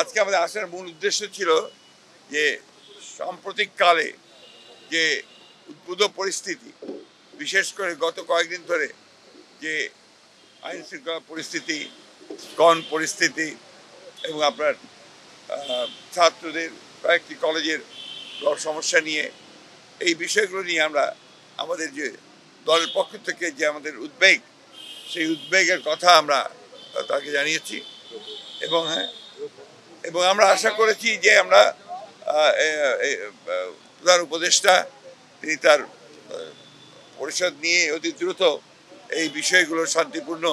আজকে আমাদের আসার মূল উদ্দেশ্য ছিল যে সাম্প্রতিককালে যে উদ্ভূত পরিস্থিতি, বিশেষ করে গত কয়েকদিন ধরে যে আইন শৃঙ্খলা পরিস্থিতি, পরিস্থিতি এবং আপনার ছাত্রদের কয়েকটি কলেজের সমস্যা নিয়ে, এই বিষয়গুলো নিয়ে আমরা আমাদের যে দলের পক্ষ থেকে যে আমাদের উদ্বেগ, সেই উদ্বেগের কথা আমরা তাকে জানিয়েছি এবং আমরা আশা করেছি যে আমরা প্রধান উপদেষ্টা তিনি তার পরিষদ নিয়ে অতি দ্রুত এই বিষয়গুলোর শান্তিপূর্ণ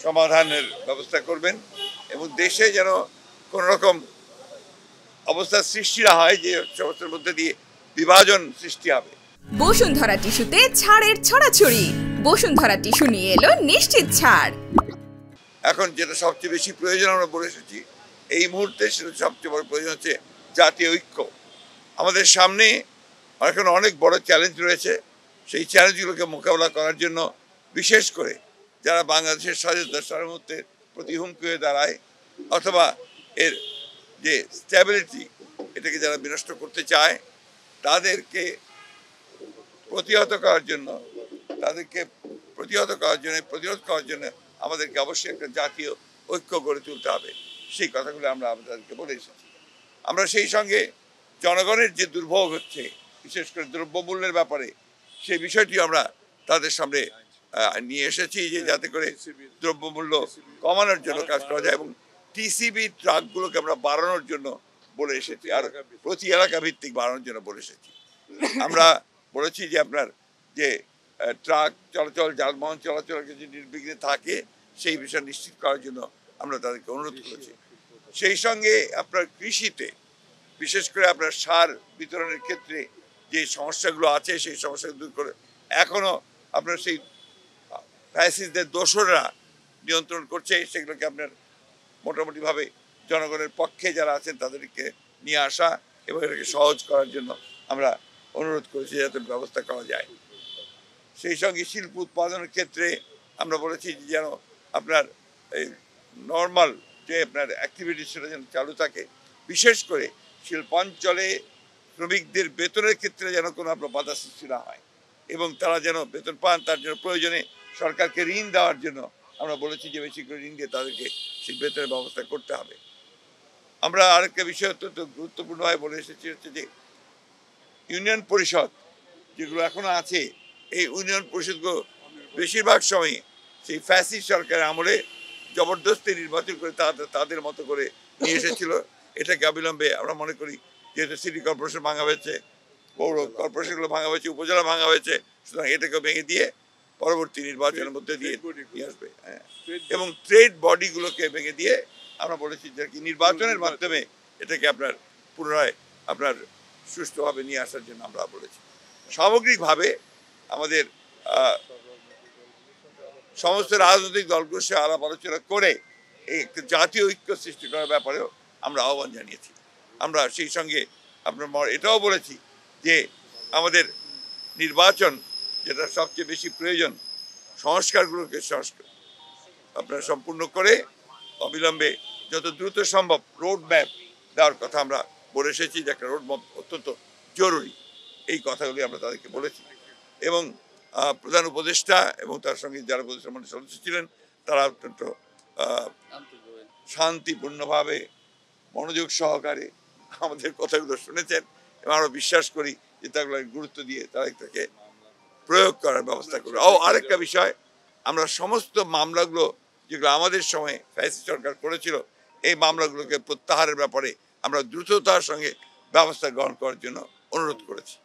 সমাধানের ব্যবস্থা করবেন এবং দেশে যেন কোনো রকম অবস্থার সৃষ্টি না হয় যে সমস্যার মধ্যে দিয়ে বিভাজন সৃষ্টি হবে। বসুন্ধরা টিস্যুতে ছাড়ের ছড়াছড়ি। বসুন্ধরা টিস্যু নিয়ে এলো নিশ্চিত ছাড়। এখন যেটা সবচেয়ে বেশি প্রয়োজন আমরা বলে এসেছি এই মুহূর্তে, সেটা সবচেয়ে বড় প্রয়োজন হচ্ছে জাতীয় ঐক্য। আমাদের সামনে এখন অনেক বড় চ্যালেঞ্জ রয়েছে। সেই চ্যালেঞ্জগুলোকে মোকাবেলা করার জন্য বিশেষ করে যারা বাংলাদেশের স্বাধীনতা সার্বভৌমত্বের প্রতি হুমকি হয়ে দাঁড়ায় অথবা এর যে স্ট্যাবিলিটি, এটাকে যারা বিনষ্ট করতে চায়, তাদেরকে প্রতিহত করার জন্য প্রতিরোধ করার জন্য আমাদেরকে অবশ্যই একটা জাতীয় ঐক্য গড়ে তুলতে হবে। সেই কথাগুলো আমরা আপনাদেরকে বলে এসেছি। আমরা সেই সঙ্গে জনগণের যে দুর্ভোগ হচ্ছে, বিশেষ করে দ্রব্যমূল্যের ব্যাপারে, সেই বিষয়টি আমরা তাদের সামনে নিয়ে এসেছি যে যাতে করে দ্রব্যমূল্য কমানোর জন্য কাজ করা যায় এবং টিসিবি ট্রাকগুলোকে আমরা বাড়ানোর জন্য বলে এসেছি, আর প্রতি এলাকা ভিত্তিক বাড়ানোর জন্য বলে এসেছি। আমরা বলেছি যে আপনার যে ট্রাক চলাচল, যানবাহন চলাচলকে যে নির্বিঘ্নে থাকে সেই বিষয় নিশ্চিত করার জন্য আমরা তাদেরকে অনুরোধ করেছি। সেই সঙ্গে আপনার কৃষিতে বিশেষ করে আপনার সার বিতরণের ক্ষেত্রে যে সমস্যাগুলো আছে সেই সমস্যাগুলো দূর করে, এখনও আপনার সেই ফ্যাসিস্টদের দোসররা নিয়ন্ত্রণ করছে, সেগুলোকে আপনার মোটামুটিভাবে জনগণের পক্ষে যারা আছেন তাদেরকে নিয়ে আসা এবং এটাকে সহজ করার জন্য আমরা অনুরোধ করেছি যাতে ব্যবস্থা করা যায়। সেই সঙ্গে শিল্প উৎপাদনের ক্ষেত্রে আমরা বলেছি যে যেন আপনার এই নর্মাল যে আপনার অ্যাক্টিভিটি সেটা যেন চালু থাকে, বিশেষ করে শিল্পাঞ্চলে শ্রমিকদের বেতনের ক্ষেত্রে যেন কোনো আপনার বাধা সৃষ্টি না হয় এবং তারা যেন বেতন পান। তার জন্য প্রয়োজনে সরকারকে ঋণ দেওয়ার জন্য আমরা বলেছি যে বেশি করে ঋণ দিয়ে তাদেরকে সেই বেতনের ব্যবস্থা করতে হবে। আমরা আরেকটা বিষয় অত্যন্ত গুরুত্বপূর্ণভাবে বলে এসেছি হচ্ছে যে ইউনিয়ন পরিষদ যেগুলো এখনো আছে, এই ইউনিয়ন পরিষদগুলো বেশিরভাগ সময় সেই ফ্যাসিস্ট সরকারের আমলে জবরদস্তি নির্বাচন করে তাদের মতো করে নিয়ে এসেছিল। এটাকে অবিলম্বে আমরা মনে করি, যেহেতু সিটি কর্পোরেশন ভাঙা হয়েছে, পৌর কর্পোরেশনগুলো ভাঙা হয়েছে, উপজেলা ভাঙা হয়েছে, সুতরাং এটাকে ভেঙে দিয়ে পরবর্তী নির্বাচনের মধ্যে দিয়ে নিয়ে আসবে এবং ট্রেড বডিগুলোকে ভেঙে দিয়ে আমরা বলেছি যে কি নির্বাচনের মাধ্যমে এটাকে আপনার পুনরায় আপনার সুষ্ঠুভাবে নিয়ে আসার জন্য আমরা বলেছি। সামগ্রিকভাবে আমাদের সমস্ত রাজনৈতিক দলগুলোর সাথে আলাপ আলোচনা করে এই একটা জাতীয় ঐক্য সৃষ্টি করার ব্যাপারেও আমরা আহ্বান জানিয়েছি। আমরা সেই সঙ্গে আপনার এটাও বলেছি যে আমাদের নির্বাচন যেটা সবচেয়ে বেশি প্রয়োজন, সংস্কারগুলোকে আপনার সম্পূর্ণ করে অবিলম্বে যত দ্রুত সম্ভব রোড ম্যাপ দেওয়ার কথা আমরা বলে এসেছি যে একটা রোড ম্যাপ অত্যন্ত জরুরি। এই কথাগুলি আমরা তাদেরকে বলেছি এবং প্রধান উপদেষ্টা এবং তার সঙ্গে যারা উপদেষ্টা মণ্ডলীর সদস্য ছিলেন তারা অত্যন্ত শান্তিপূর্ণভাবে মনোযোগ সহকারে আমাদের কথাগুলো শুনেছেন এবং আমরা বিশ্বাস করি যে তাগুলো গুরুত্ব দিয়ে তারা এটাকে প্রয়োগ করার ব্যবস্থা করবে। আরেকটা বিষয়, আমরা সমস্ত মামলাগুলো যেগুলো আমাদের সময়ে ফ্যাসিস্ট সরকার করেছিল, এই মামলাগুলোকে প্রত্যাহারের ব্যাপারে আমরা দ্রুততার সঙ্গে ব্যবস্থা গ্রহণ করার জন্য অনুরোধ করেছি।